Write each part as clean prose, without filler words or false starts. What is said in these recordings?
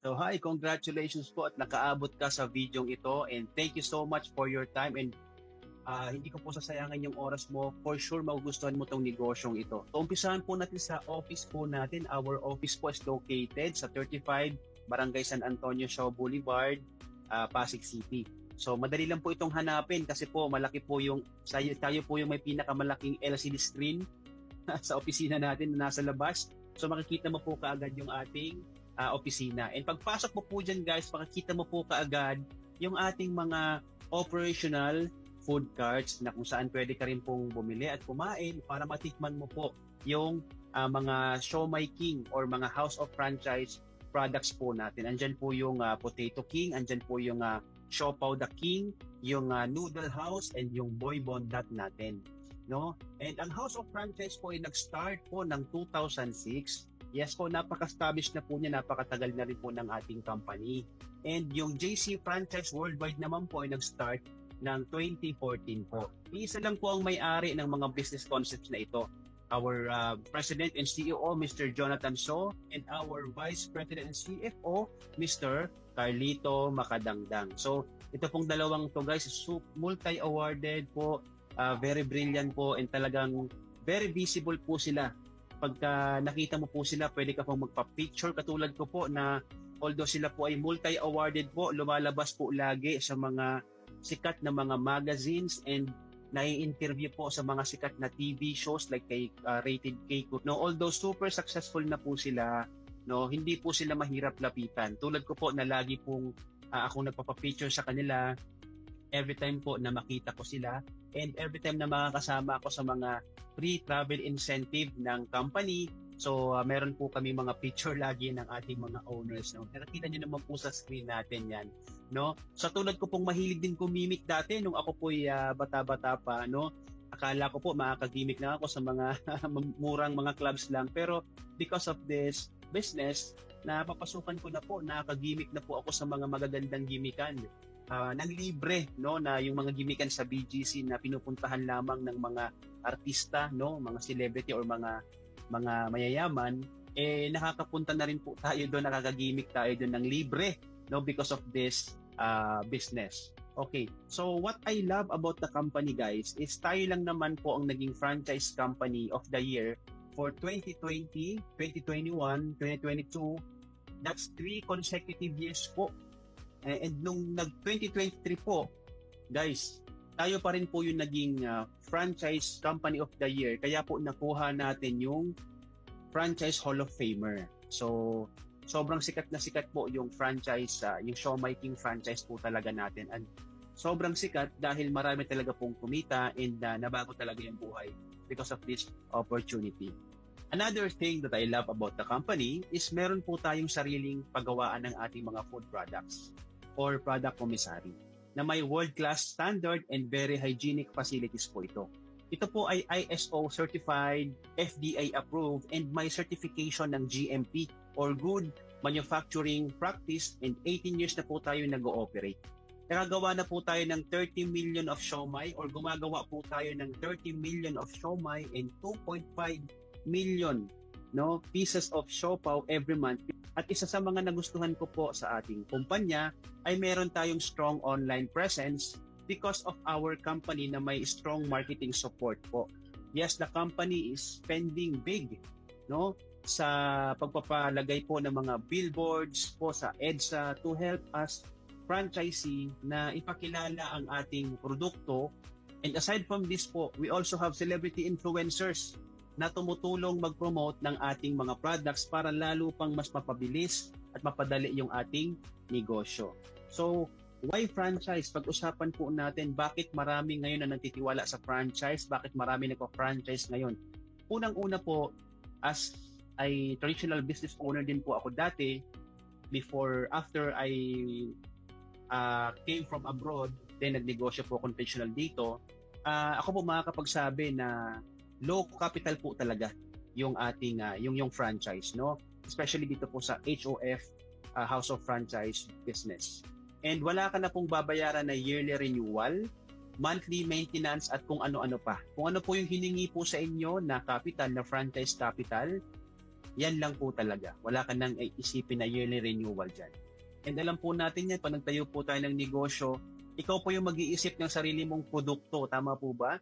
So hi, congratulations po at nakaabot ka sa videong ito and thank you so much for your time and hindi ko po sasayangan yung oras mo. For sure, magugustuhan mo tong negosyong ito. So umpisahan po natin sa office po natin. Our office po is located sa 35 Barangay San Antonio Shaw Boulevard, Pasig City. So madali lang po itong hanapin kasi po malaki po yung tayo po yung may pinakamalaking LCD screen sa opisina natin na nasa labas. So makikita mo po kaagad yung ating opisina. And pagpasok mo po dyan guys, makikita mo po kaagad yung ating mga operational food carts na kung saan pwede ka rin pong bumili at kumain para matikman mo po yung mga Siomai King or mga House of Franchise products po natin. Andyan po yung Potato King, andyan po yung Siopaw the King, yung Noodle House, and yung Boy Bondat natin. No? And ang House of Franchise po ay nag-start po ng 2006. Yes po, napaka-establish na po niya, napakatagal na rin po ng ating company. And yung JC Franchise Worldwide naman po ay nag-start ng 2014 po. Isa lang po ang may-ari ng mga business concepts na ito. Our President and CEO, Mr. Jonathan So, and our Vice President and CFO, Mr. Carlito Macadangdang. So, ito pong dalawang to guys, multi-awarded po, very brilliant po, and talagang very visible po sila. Pagka nakita mo po sila, pwede ka pong magpa-picture katulad ko po na although sila po ay multi-awarded po, lumalabas po lagi sa mga sikat na mga magazines and nai-interview po sa mga sikat na TV shows like kay Rated K. No, although super successful na po sila, no, hindi po sila mahirap lapitan. Tulad ko po na lagi pong ako nagpapa-picture sa kanila every time po na makita ko sila and every time na makakasama ako sa mga free travel incentive ng company. So, meron po kami mga picture lagi ng ating mga owners. No? Nakikita nyo naman po sa screen natin yan. No? So, tulad ko pong mahilig din kumimik dati nung ako po'y bata-bata pa. No? Akala ko po makakagimik na ako sa mga murang mga clubs lang. Pero because of this business, napapasukan ko na po, nakakagimik na po ako sa mga magagandang gimikan. Nang libre, no, na yung mga gimikan sa BGC na pinupuntahan lamang ng mga artista, no, mga celebrity or mga mayayaman, nakakapunta na rin po tayo doon, nakakagimik tayo doon ng libre, no, because of this business. Okay, so what I love about the company guys is tayo lang naman po ang naging franchise company of the year for 2020, 2021, 2022. That's 3 consecutive years po. And nung nag-2023 po, guys, tayo pa rin po yung naging franchise company of the year. Kaya po nakuha natin yung Franchise Hall of Famer. So, sobrang sikat na sikat po yung franchise, yung Siomai King franchise po talaga natin. And sobrang sikat dahil marami talaga pong kumita and nabago talaga yung buhay because of this opportunity. Another thing that I love about the company is meron po tayong sariling paggawaan ng ating mga food products or product commissary na may world-class standard and very hygienic facilities po ito. Ito po ay ISO certified, FDA approved, and may certification ng GMP or Good Manufacturing Practice, and 18 years na po tayo nag-ooperate. Nakagawa na po tayo ng 30 million of siomai or gumagawa po tayo ng 30 million of siomai and 2.5 million pieces of siopaw every month. At isa sa mga nagustuhan ko po sa ating kumpanya ay meron tayong strong online presence because of our company na may strong marketing support po. Yes, the company is spending big, no, sa pagpapalagay po ng mga billboards po sa EDSA to help us franchisee na ipakilala ang ating produkto. And aside from this po, we also have celebrity influencers na tumutulong mag-promote ng ating mga products para lalo pang mas mapabilis at mapadali yung ating negosyo. So, why franchise? Pag-usapan po natin bakit marami ngayon na nagtitiwala sa franchise, bakit marami nagpa-franchise ngayon. Unang-una po, as a traditional business owner din po ako dati, after I came from abroad, then nagnegosyo po conventional dito, ako po makakapagsabi na low capital po talaga yung ating yung franchise, no, especially dito po sa HOF, House of Franchise Business. And wala ka na pong babayaran na yearly renewal, monthly maintenance at kung ano-ano pa. Kung ano po yung hiningi po sa inyo na capital, na franchise capital, Yan lang po talaga. Wala ka nang isipin na yearly renewal dyan. And alam po natin yan, pag nagtayo po tayo ng negosyo, ikaw po yung mag-iisip ng sarili mong produkto. Tama po ba?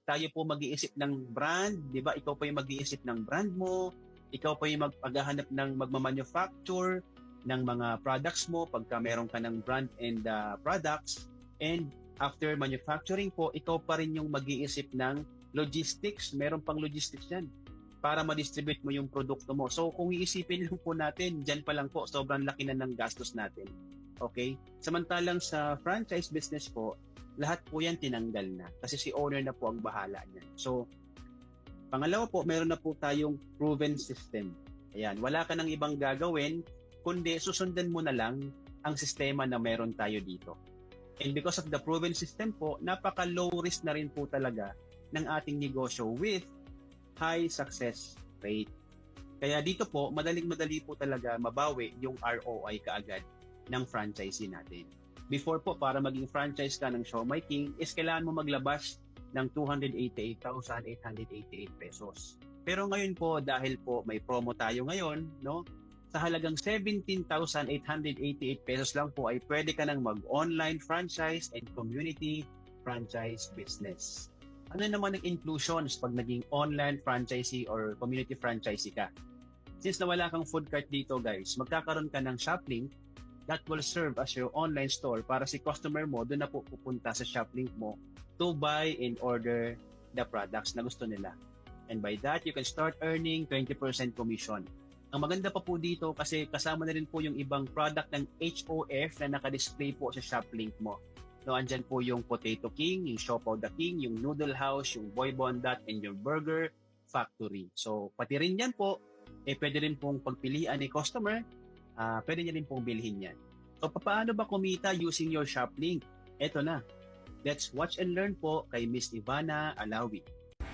Tayo po mag-iisip ng brand, di ba? Ikaw po yung mag-iisip ng brand mo. Ikaw po yung maghahanap ng magmamanufacture ng mga products mo pagka meron ka ng brand and products. And after manufacturing po, ikaw pa rin yung mag-iisip ng logistics. Meron pang logistics yan para ma-distribute mo yung produkto mo. So kung iisipin lang po natin, dyan pa lang po, sobrang laki na ng gastos natin. Okay? Samantalang sa franchise business po, lahat po yan tinanggal na kasi si owner na po ang bahala niyan. So, pangalawa po, meron na po tayong proven system. Ayan, wala ka nang ibang gagawin, kundi susundan mo na lang ang sistema na meron tayo dito. And because of the proven system po, napaka-low risk na rin po talaga ng ating negosyo with high success rate. Kaya dito po, madaling-madali po talaga mabawi yung ROI kaagad ng franchisee natin. Before po, para maging franchise ka ng Siomai King, is kailangan mo maglabas ng 288,888 pesos. Pero ngayon po, dahil po may promo tayo ngayon, no? Sa halagang 17,888 pesos lang po ay pwede ka nang mag-online franchise and community franchise business. Ano naman ang inclusions pag naging online franchisee or community franchisee ka? Since nawala kang food cart dito guys, magkakaroon ka ng ShopLink that will serve as your online store para si customer mo doon na po pupunta sa ShopLink mo to buy and order the products na gusto nila. And by that, you can start earning 20% commission. Ang maganda pa po dito kasi kasama na rin po yung ibang product ng HOF na naka-display po sa ShopLink mo. No, andyan po yung Potato King, yung Siopaw the King, yung Noodle House, yung Boy Bondat, and yung Burger Factory. So, pati rin yan po, pwede rin pong pagpilian ni customer, pwede niya rin pong bilhin yan. So, paano ba kumita using your ShopLink? Eto na. Let's watch and learn po kay Miss Ivana Alawi.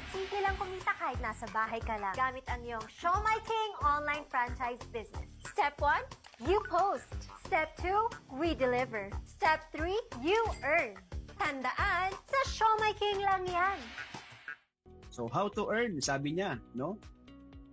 Simple lang kumita kahit nasa bahay ka lang. Gamit ang iyong Siomai King online franchise business. Step 1, you post. Step 2, we deliver. Step 3, you earn. Tandaan, sa Siomai King lang yan. So, how to earn? Sabi niya, no?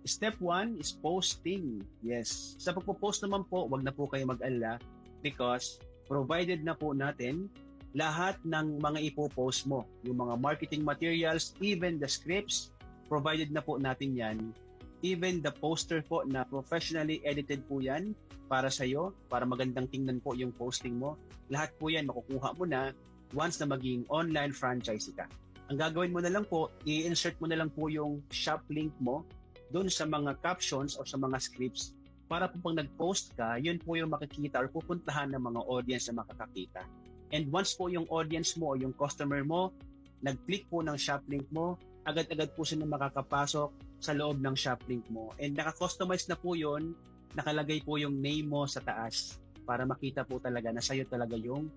Step 1 is posting. Yes. Sa pagpo-post naman po, wag na po kayo mag-alala because provided na po natin lahat ng mga ipo-post mo. Yung mga marketing materials, even the scripts, provided na po natin yan. Even the poster po na professionally edited po yan para sa'yo, para magandang tingnan po yung posting mo. Lahat po yan makukuha mo na once na maging online franchisee ka. Ang gagawin mo na lang po, i-insert mo na lang po yung shop link mo doon sa mga captions o sa mga scripts para po pag nag-post ka, yun po yung makikita or pupuntahan ng mga audience na makakakita. And once po yung audience mo o yung customer mo, nag-click po ng shop link mo, agad-agad po sila makakapasok sa loob ng shop link mo. And naka-customize na po yun, nakalagay po yung name mo sa taas para makita po talaga na sa'yo talaga yung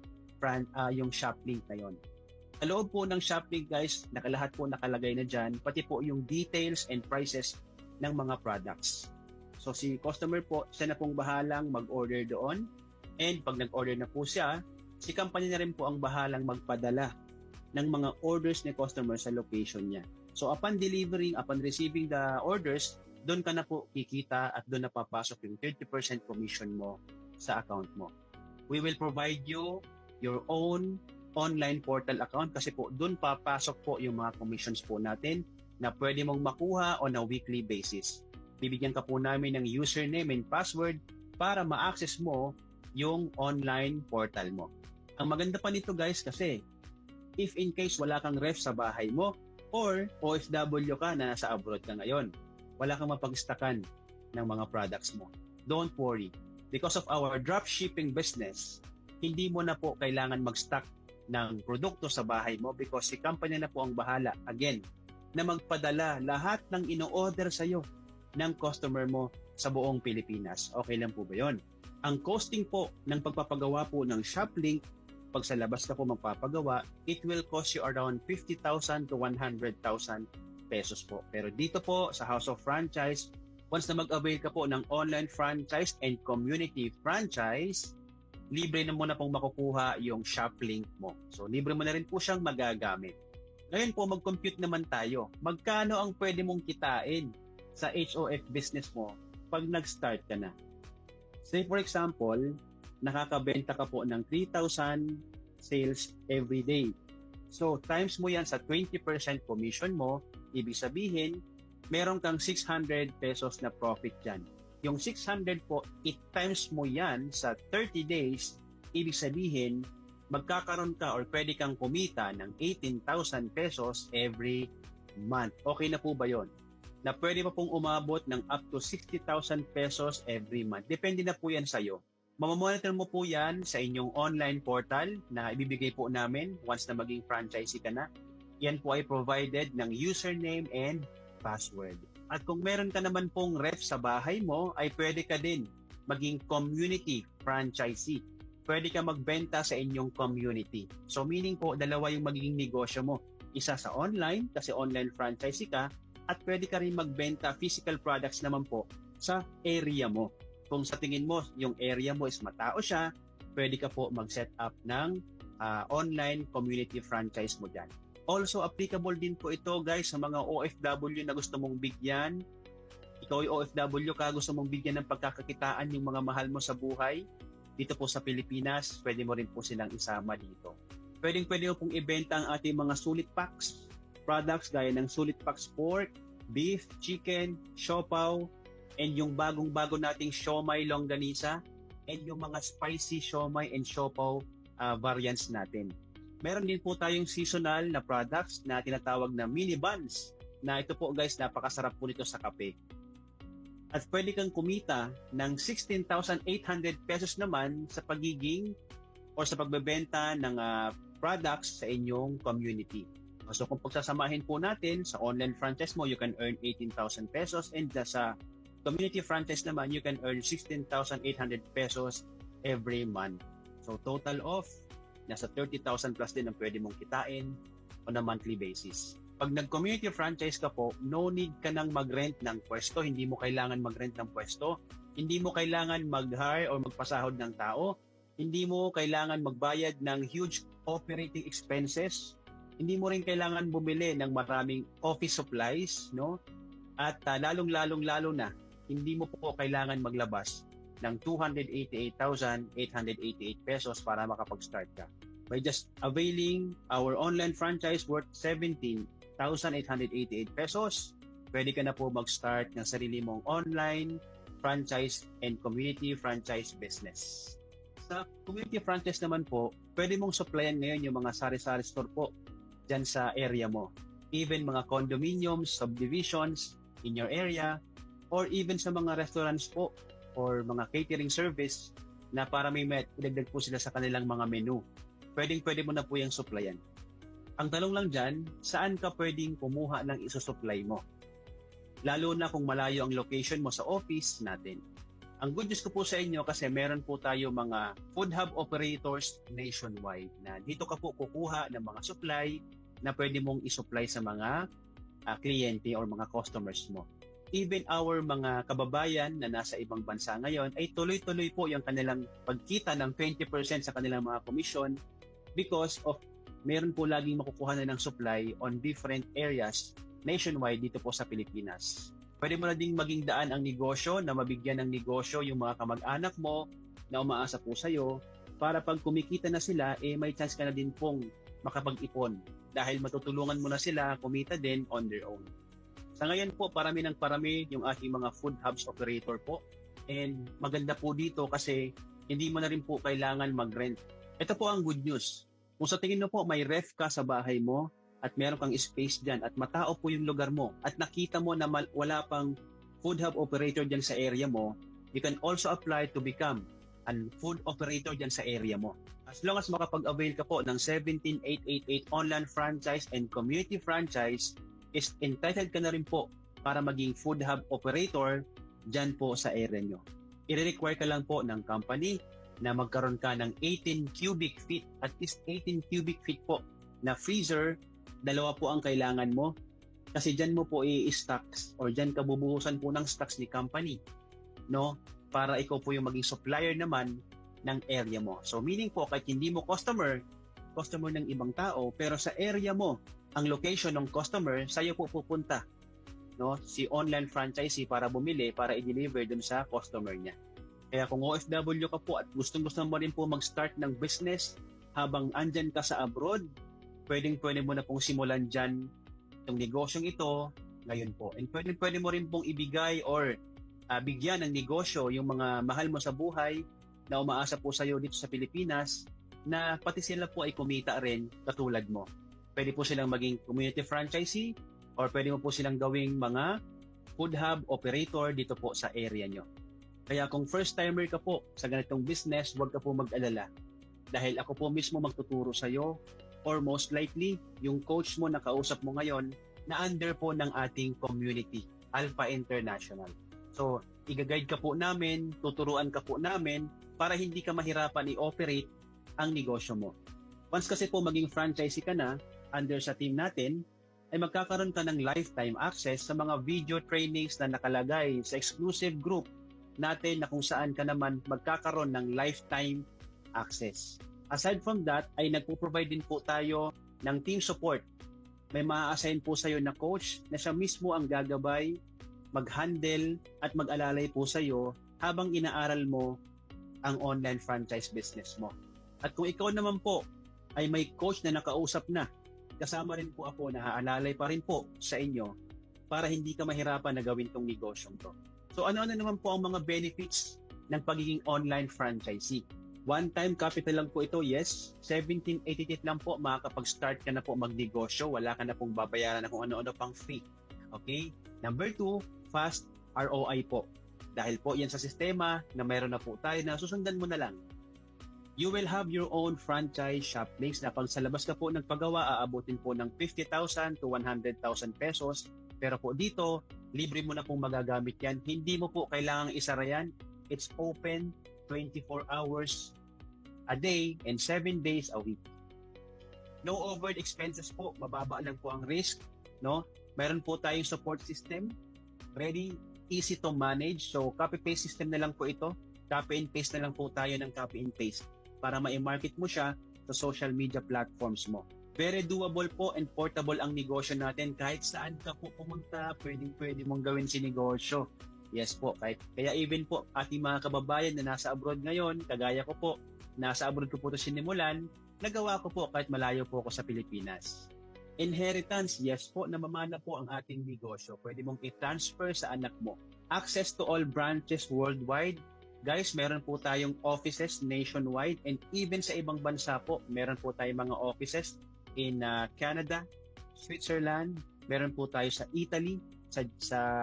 shop link na yon. Sa loob po ng shop link guys, lahat po nakalagay na dyan, pati po yung details and prices ng mga products. So si customer po, siya na pong bahalang mag-order doon. And pag nag-order na po siya, si company na rin po ang bahalang magpadala ng mga orders ni customer sa location niya. So upon delivering, upon receiving the orders, doon ka na po kikita at doon na papasok yung 30% commission mo sa account mo. We will provide you your own online portal account kasi po doon papasok po yung mga commissions po natin na pwede mong makuha on a weekly basis. Bibigyan ka po namin ng username and password para ma-access mo yung online portal mo. Ang maganda pa nito guys kasi if in case wala kang ref sa bahay mo or OFW ka na nasa abroad ka ngayon, wala kang mapag-stockan ng mga products mo. Don't worry. Because of our dropshipping business, hindi mo na po kailangan mag-stock ng produkto sa bahay mo because si company na po ang bahala, again, na magpadala lahat ng ino-order sa'yo ng customer mo sa buong Pilipinas. Okay lang po ba yun? Ang costing po ng pagpapagawa po ng ShopLink, pag sa labas ka po magpapagawa, it will cost you around 50,000 to 100,000 pesos po. Pero dito po sa House of Franchise, once na mag-avail ka po ng online franchise and community franchise, libre na muna pong makukuha yung ShopLink mo. So libre mo na rin po siyang magagamit. Ngayon po, mag-compute naman tayo. Magkano ang pwede mong kitain sa HOF business mo pag nag-start ka na. Say for example, nakakabenta ka po ng 3,000 sales every day. So, times mo yan sa 20% commission mo, ibig sabihin, meron kang 600 pesos na profit dyan. Yung 600 po, times mo yan sa 30 days, ibig sabihin, magkakaroon ka or pwede kang kumita ng 18,000 pesos every month. Okay na po ba yon? Na pwede pa pong umabot ng up to 60,000 pesos every month. Depende na po yan sa'yo. Mamamonitor mo po yan sa inyong online portal na ibibigay po namin once na maging franchisee ka na. Yan po ay provided ng username and password. At kung meron ka naman pong ref sa bahay mo, ay pwede ka din maging community franchisee. Pwede ka magbenta sa inyong community. So meaning po, dalawa yung magiging negosyo mo. Isa sa online, kasi online franchisee ka, at pwede ka rin magbenta physical products naman po sa area mo. Kung sa tingin mo, yung area mo is matao siya, pwede ka po mag-set up ng online community franchise mo dyan. Also, applicable din po ito guys sa mga OFW na gusto mong bigyan. Ikaw ay OFW ka, gusto mong bigyan ng pagkakakitaan yung mga mahal mo sa buhay. Dito po sa Pilipinas, pwede mo rin po silang isama dito. Pwede mo pong ibenta ang ating mga sulit packs, products gaya ng sulit packs pork, beef, chicken, siopaw, and yung bagong-bago nating siomai longganisa, and yung mga spicy siomai and siopaw variants natin. Meron din po tayong seasonal na products na tinatawag na mini buns, na ito po guys, napakasarap po nito sa kape. At pwede kang kumita ng 16,800 pesos naman sa pagiging or sa pagbebenta ng products sa inyong community. So kung pagsasamahin po natin sa online franchise mo, you can earn 18,000 pesos, and sa community franchise naman, you can earn 16,800 pesos every month. So total of nasa 30,000 plus din ang pwede mong kitain on a monthly basis. Pag nag-community franchise ka po, no need ka nang mag-rent ng pwesto. Hindi mo kailangan mag-rent ng pwesto. Hindi mo kailangan mag-hire or magpasahod ng tao. Hindi mo kailangan magbayad ng huge operating expenses. Hindi mo rin kailangan bumili ng maraming office supplies, no? At lalong-lalo na, hindi mo po kailangan maglabas ng 288,888 pesos para makapag-start ka. By just availing our online franchise worth 17,888 pesos, pwede ka na po mag-start ng sarili mong online franchise and community franchise business. Sa community franchise naman po, pwede mong supplyan ngayon yung mga sari-sari store po dyan sa area mo. Even mga condominiums, subdivisions in your area, or even sa mga restaurants po or mga catering service na para may idagdag po sila sa kanilang mga menu. Pwede mo na po yung supplyan. Ang tanong lang dyan, saan ka pwedeng kumuha ng isusupply mo? Lalo na kung malayo ang location mo sa office natin. Ang good news ko po sa inyo kasi meron po tayo mga food hub operators nationwide na dito ka po kukuha ng mga supply na pwede mong isupply sa mga kliyente or mga customers mo. Even our mga kababayan na nasa ibang bansa ngayon ay tuloy-tuloy po yung kanilang pagkita ng 20% sa kanilang mga commission because of meron po laging makukuha na ng supply on different areas nationwide dito po sa Pilipinas. Pwede mo na ding maging daan ang negosyo na mabigyan ng negosyo yung mga kamag-anak mo na umaasa po sa'yo para pag kumikita na sila, may chance ka na din pong makapag-ipon dahil matutulungan mo na sila kumita din on their own. Sa ngayon po, parami yung ating mga food hubs operator po. And maganda po dito kasi hindi mo na rin po kailangan mag-rent. Ito po ang good news. Kung sa tingin mo po may ref ka sa bahay mo at meron kang space dyan at matao po yung lugar mo at nakita mo na wala pang food hub operator dyan sa area mo, you can also apply to become an food operator dyan sa area mo. As long as makapag-avail ka po ng 17,888 online franchise and community franchise, is entitled ka na rin po para maging food hub operator dyan po sa area nyo. I-require ka lang po ng company na magkaroon ka ng 18 cubic feet, at least 18 cubic feet po na freezer. Dalawa po ang kailangan mo kasi dyan mo po i-stocks or dyan ka bubuhusan po ng stocks ni company, no? Para ikaw po yung maging supplier naman ng area mo. So meaning po kahit hindi mo customer ng ibang tao, pero sa area mo, ang location ng customer, sa'yo po pupunta no, si online franchisee para bumili, para i-deliver dun sa customer niya. Kaya kung OFW ka po at gustong-gusto mo rin po mag-start ng business habang andyan ka sa abroad, pwede mo na pong simulan dyan itong negosyong ito ngayon po. And pwede mo rin pong ibigay or bigyan ng negosyo yung mga mahal mo sa buhay na umaasa po sa iyo dito sa Pilipinas na pati sila po ay kumita rin katulad mo. Pwede po silang maging community franchisee or pwede mo po silang gawing mga food hub operator dito po sa area nyo. Kaya kung first timer ka po sa ganitong business, huwag ka po mag-alala. Dahil ako po mismo magtuturo sa iyo or most likely, yung coach mo na kausap mo ngayon na under po ng ating community, Alpha International. So, i-guide ka po namin, tuturuan ka po namin para hindi ka mahirapan i-operate ang negosyo mo. Once kasi po maging franchisee ka na under sa team natin, ay magkakaroon ka ng lifetime access sa mga video trainings na nakalagay sa exclusive group natin na kung saan ka naman magkakaroon ng lifetime access. Aside from that, ay nagpo-provide din po tayo ng team support. May ma-assign po sa iyo na coach na siya mismo ang gagabay, mag-handle at mag-alalay po sa iyo habang inaaral mo ang online franchise business mo. At kung ikaw naman po ay may coach na nakausap na, kasama rin po ako na aalalay pa rin po sa inyo para hindi ka mahirapan na gawin tong negosyong to. So ano-ano naman po ang mga benefits ng pagiging online franchisee? One-time capital lang po ito, yes. 1788 lang po, makakapag-start ka na po magnegosyo. Wala ka na pong babayaran na kung ano-ano pang fee. Okay? Number 2, fast ROI po. Dahil po yan sa sistema na mayroon na po tayo na susundan mo na lang. You will have your own franchise shop links na pang sa labas ka po nagpagawa, aabutin po ng 50,000 to 100,000 pesos. Pero po dito, libre mo na pong magagamit yan. Hindi mo po kailangang isara yan. It's open 24 hours a day and 7 days a week. No overhead expenses po, mababa lang po ang risk, no? Meron po tayong support system, ready, easy to manage. So copy-paste system na lang po ito. Copy and paste na lang po tayo ng copy and paste para ma-market mo siya sa social media platforms mo. Very doable po and portable ang negosyo natin. Kahit saan ka po pumunta, pwede mong gawin si negosyo. Yes po, kaya even po ating mga kababayan na nasa abroad ngayon, kagaya ko po, nasa abroad ko po ito sinimulan, nagawa ko po kahit malayo po ako sa Pilipinas. Inheritance, yes po, namamana po ang ating negosyo. Pwede mong i-transfer sa anak mo. Access to all branches worldwide. Guys, meron po tayong offices nationwide and even sa ibang bansa po, meron po tayong mga offices in Canada, Switzerland, meron po tayo sa Italy,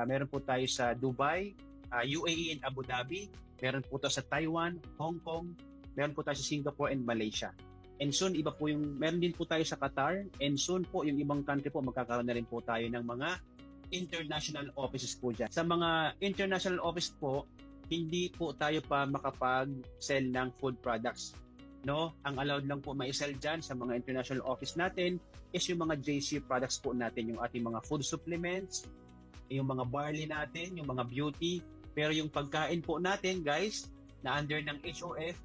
meron po tayo sa Dubai, UAE and Abu Dhabi, meron po tayo sa Taiwan, Hong Kong, meron po tayo sa Singapore and Malaysia. And soon, meron din po tayo sa Qatar, and soon po, yung ibang country po, magkakaroon na rin po tayo ng mga international offices po dyan. Sa mga international office po, hindi po tayo pa makapag-sell ng food products. No? Ang allowed lang po ma-sell dyan sa mga international office natin is yung mga JC products po natin, yung ating mga food supplements, yung mga barley natin, yung mga beauty. Pero yung pagkain po natin, guys, na under ng HOF,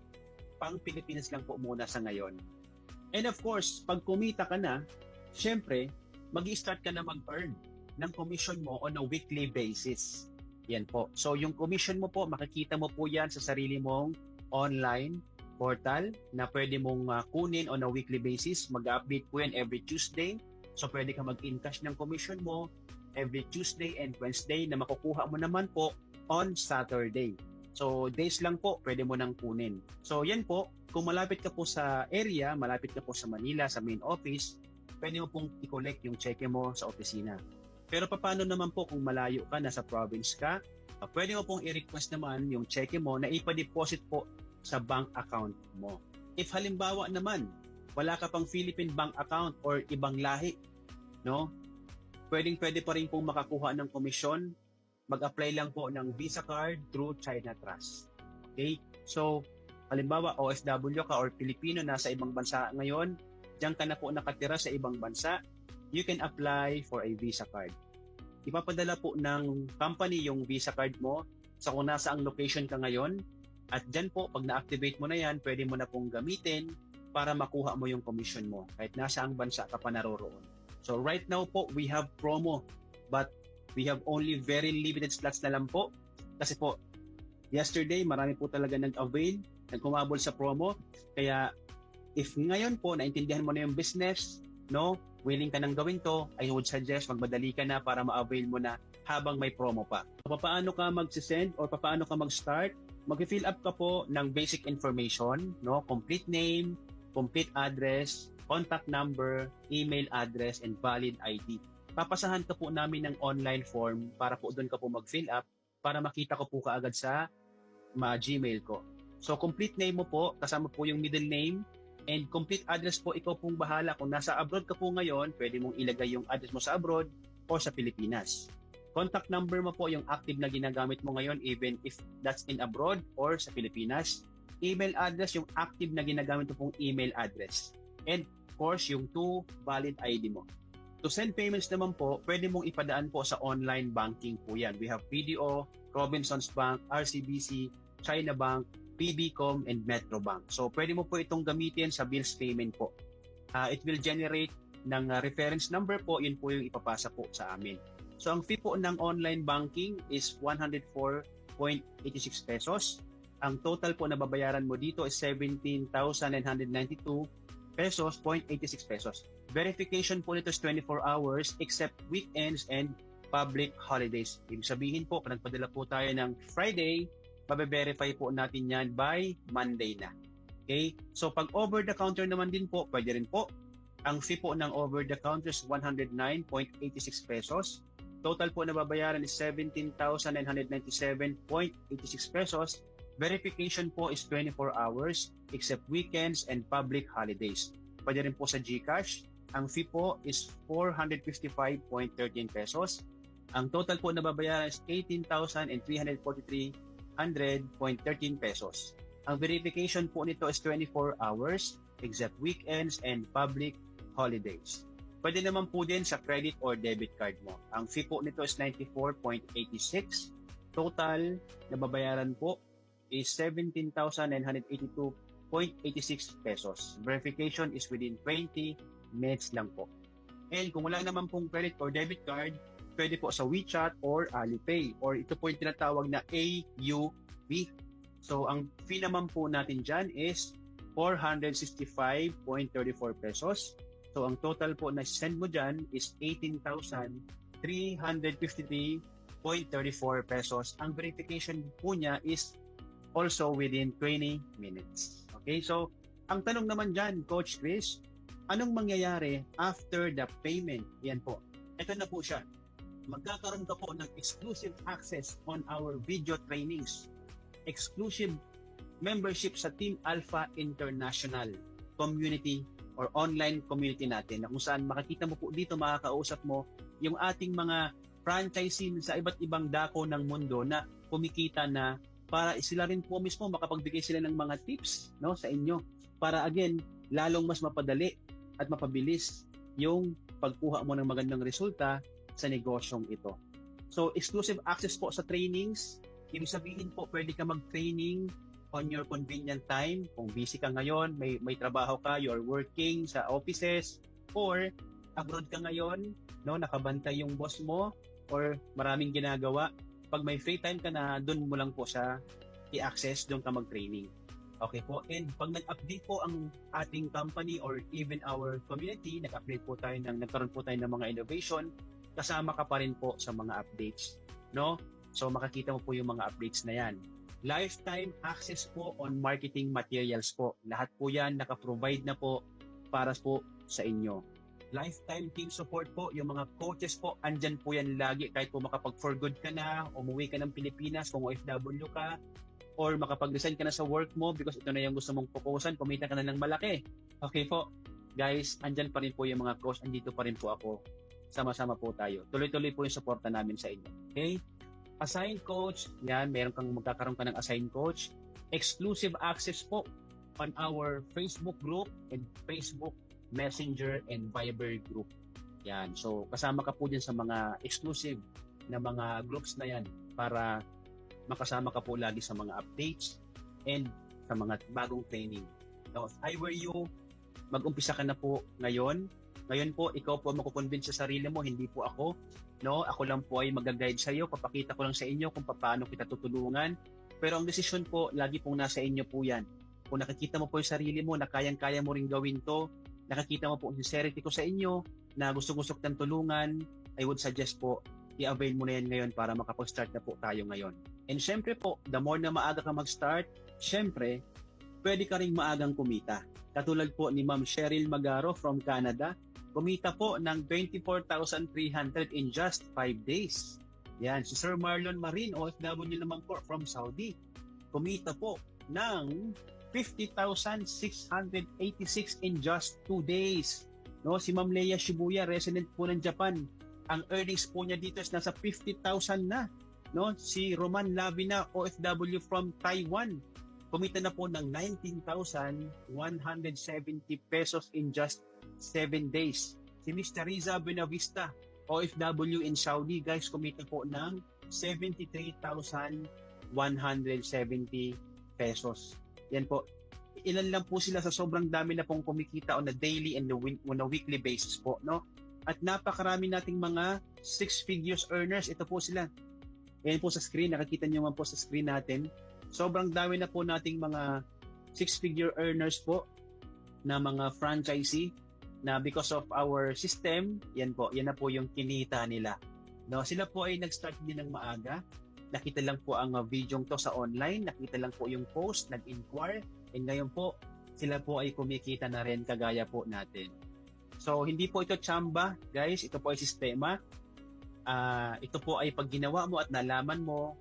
pang Pilipinas lang po muna sa ngayon. And of course, pag kumita ka na, syempre, mag-i-start ka na mag-earn ng commission mo on a weekly basis. Yan po. So, yung commission mo po, makikita mo po yan sa sarili mong online portal na pwede mong kunin on a weekly basis. Mag-update po yan every Tuesday. So, pwede ka mag-encash ng commission mo every Tuesday and Wednesday na makukuha mo naman po on Saturday. So, days lang po, pwede mo nang kunin. So, yan po. Kung malapit ka po sa area, malapit ka po sa Manila, sa main office, pwede mo pong i-collect yung cheque mo sa opisina. Pero paano naman po kung malayo ka, nasa province ka, pwede mo pong i-request naman yung cheque mo na ipa-deposit po sa bank account mo. If halimbawa naman, wala ka pang Philippine bank account or ibang lahi, no? Pwede pa rin pong makakuha ng komisyon. Mag-apply lang po ng Visa card through China Trust. Okay? So, halimbawa, OFW ka or Pilipino nasa ibang bansa ngayon, diyan ka na po nakatira sa ibang bansa, you can apply for a Visa card. Ipapadala po ng company yung Visa card mo sa kung nasa ang location ka ngayon. At dyan po, pag na-activate mo na yan, pwede mo na pong gamitin para makuha mo yung commission mo kahit nasa ang bansa ka pa naroroon. So right now po, we have promo. But We have only very limited slots na lang po. Kasi po, yesterday, marami po talaga nag-avail, nag-humabol sa promo. Kaya, if ngayon po, naintindihan mo na yung business, no, willing ka nang gawin to, I would suggest magmadali ka na para ma-avail mo na habang may promo pa. Paano ka mag-send or paano ka mag-start? Mag-fill up ka po ng basic information, no, complete name, complete address, contact number, email address, and valid ID. Papasahan ka po namin ng online form para po doon ka po mag-fill up para makita ko po kaagad sa Gmail ko. So, complete name mo po, kasama po yung middle name, and complete address po, ikaw pong bahala. Kung nasa abroad ka po ngayon, pwede mong ilagay yung address mo sa abroad o sa Pilipinas. Contact number mo po yung active na ginagamit mo ngayon, even if that's in abroad or sa Pilipinas. Email address, yung active na ginagamit mo pong email address. And of course, yung 2 valid ID mo. To send payments naman po, pwede mong ipadaan po sa online banking po yan. We have BDO, Robinsons Bank, RCBC, China Bank, PBCom, and Metro Bank. So, pwede mo po itong gamitin sa bills payment po. It will generate ng reference number po, yun po yung ipapasa po sa amin. So, ang fee po ng online banking is 104.86 pesos. Ang total po na babayaran mo dito is 17,992 pesos, 0.86 pesos. Verification po nito is 24 hours except weekends and public holidays. Ibig sabihin po, kung nagpadala po tayo ng Friday, mabe-verify po natin yan by Monday na. Okay? So, pag over-the-counter naman din po, pwede rin po. Ang fee po ng over-the-counter is 109.86 pesos. Total po na babayaran is 17,997.86 pesos. Verification po is 24 hours except weekends and public holidays. Pwede rin po sa GCash. Ang fee po is 455.13 pesos. Ang total po na babayaran is 18,343.13 pesos. Ang verification po nito is 24 hours except weekends and public holidays. Pwede naman po din sa credit or debit card mo. Ang fee po nito is 94.86. Total na babayaran po is 17,982.86 pesos. Verification is within 20 minutes lang po. And kung wala naman pong credit or debit card, pwede po sa WeChat or Alipay, or ito po yung tinatawag na AUV. So, ang fee naman po natin dyan is 465.34 pesos. So, ang total po na send mo dyan is 18,353.34 pesos. Ang verification po niya is also within 20 minutes. Okay, so ang tanong naman dyan, Coach Chris, anong mangyayari after the payment? Yan po. Ito na po siya. Magkakaroon ka po ng exclusive access on our video trainings. Exclusive membership sa Team Alpha International community or online community natin na kung saan makikita mo po dito, makakausap mo yung ating mga franchisee sa iba't ibang dako ng mundo na kumikita na para sila rin po mismo makapagbigay sila ng mga tips, no, sa inyo para again lalong mas mapadali at mapabilis yung pagkuha mo ng magandang resulta sa negosyong ito. So, exclusive access po sa trainings. Ibig sabihin po, pwede ka mag-training on your convenient time. Kung busy ka ngayon, may trabaho ka, you're working sa offices, or abroad ka ngayon, no, nakabantay yung boss mo, or maraming ginagawa. Pag may free time ka na, doon mo lang po siya i-access, doon ka mag-training. Okay po. And pag nag-update po ang ating company or even our community, nagkaroon po tayo ng mga innovation, kasama ka pa rin po sa mga updates. No? So makakita mo po yung mga updates na yan. Lifetime access po on marketing materials po. Lahat po yan naka-provide na po para po sa inyo. Lifetime team support po, yung mga coaches po, andyan po yan lagi kahit po makapag-for good ka na, umuwi ka ng Pilipinas kung OFW ka, or makapag-resign ka na sa work mo because ito na yung gusto mong focusan, kumita ka na ng malaki. Okay po, guys, andyan pa rin po yung mga coach, andito pa rin po ako. Sama-sama po tayo. Tuloy-tuloy po yung suporta namin sa inyo. Okay? Assigned coach, yan, magkakaroon ka ng assigned coach. Exclusive access po on our Facebook group and Facebook Messenger and Viber group. Yan. So, kasama ka po din sa mga exclusive na mga groups na yan para makasama ka po lagi sa mga updates and sa mga bagong training. So, if I were you, mag-umpisa ka na po ngayon Ngayon po, ikaw po makukonvince sa sarili mo, hindi po ako. No? Ako lang po ay mag-guide sa iyo, papakita ko lang sa inyo kung paano kita tutulungan. Pero ang desisyon po, lagi pong nasa inyo po yan. Kung nakikita mo po yung sarili mo na kayang-kaya mo rin gawin to, nakikita mo po ang sincerity ko sa inyo na gusto-gusto kitang tulungan, I would suggest po, i-avail mo na yan ngayon para makapag-start na po tayo ngayon. And syempre po, the more na maaga ka mag-start, syempre, pwede ka rin maagang kumita. Katulad po ni Ma'am Cheryl Magaro from Canada, kumita po ng 24,300 in just 5 days. Yan, si Sir Marlon Marin, OFW naman po from Saudi, kumita po ng 50,686 in just 2 days. No, si Ma'am Leia Shibuya, resident po ng Japan, ang earnings po niya dito is nasa 50,000 na. No, si Roman Lavina, OFW from Taiwan, kumita na po ng 19,170 pesos in just 7 days. Si Mr. Riza Benavista, OFW in Saudi, guys, kumita po ng 73,170 pesos. Yan po. Ilan lang po sila sa sobrang dami na pong kumikita on a daily and on a weekly basis po, no? At napakarami nating mga 6 figures earners. Ito po sila. Yan po sa screen, nakikita niyo man po sa screen natin. Sobrang dami na po nating mga 6-figure earners po na mga franchisee na because of our system, yan na po yung kinita nila. No, sila po ay nag-start din ng maaga. Nakita lang po ang video to sa online, nakita lang po yung post, nag-inquire, and ngayon po, sila po ay kumikita na rin kagaya po natin. So, hindi po ito tsamba, guys, ito po ay sistema. Ito po ay pag ginawa mo at nalaman mo,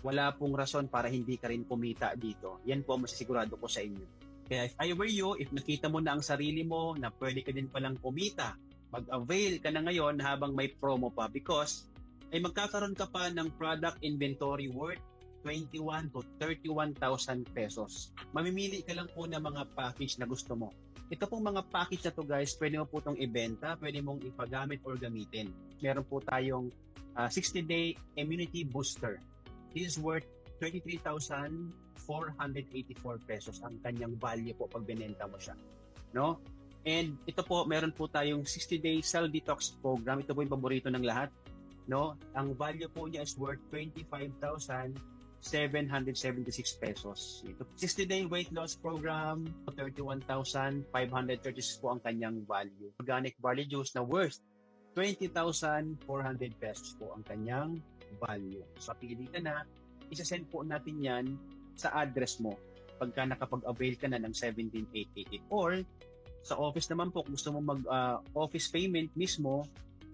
wala pong rason para hindi ka rin kumita dito. Yan po ang masisigurado ko sa inyo. Kaya if I were you, if nakita mo na ang sarili mo na pwede ka din palang kumita, mag-avail ka na ngayon habang may promo pa because ay magkakaroon ka pa ng product inventory worth 21 to 31,000 pesos. Mamimili ka lang po ng mga package na gusto mo. Ito pong mga package na to guys, pwede mo po itong ibenta, pwede mong ipagamit or gamitin. Meron po tayong 60-day immunity booster. This is worth 23,484 pesos ang kanyang value po pag binenta mo siya. No? And ito po, meron po tayong 60-day cell detox program. Ito po yung paborito ng lahat. No? Ang value po niya is worth 25,776 pesos. Ito, 60-day weight loss program, 31,536 po ang kanyang value. Organic barley juice na worth 20,400 pesos po ang kanyang value. So, pili ka na, isa-send po natin yan sa address mo pagka nakapag-avail ka na ng 17,888. Or, sa office naman po, kung gusto mo mag-office payment mismo,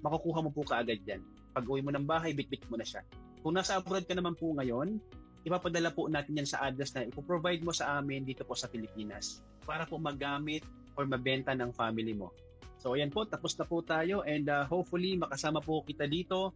makukuha mo po kaagad yan. Pag uwi mo ng bahay, bit-bit mo na siya. Kung nasa abroad ka naman po ngayon, ipapadala po natin yan sa address na ipoprovide mo sa amin dito po sa Pilipinas para po magamit or mabenta ng family mo. So, ayan po, tapos na po tayo and hopefully makasama po kita dito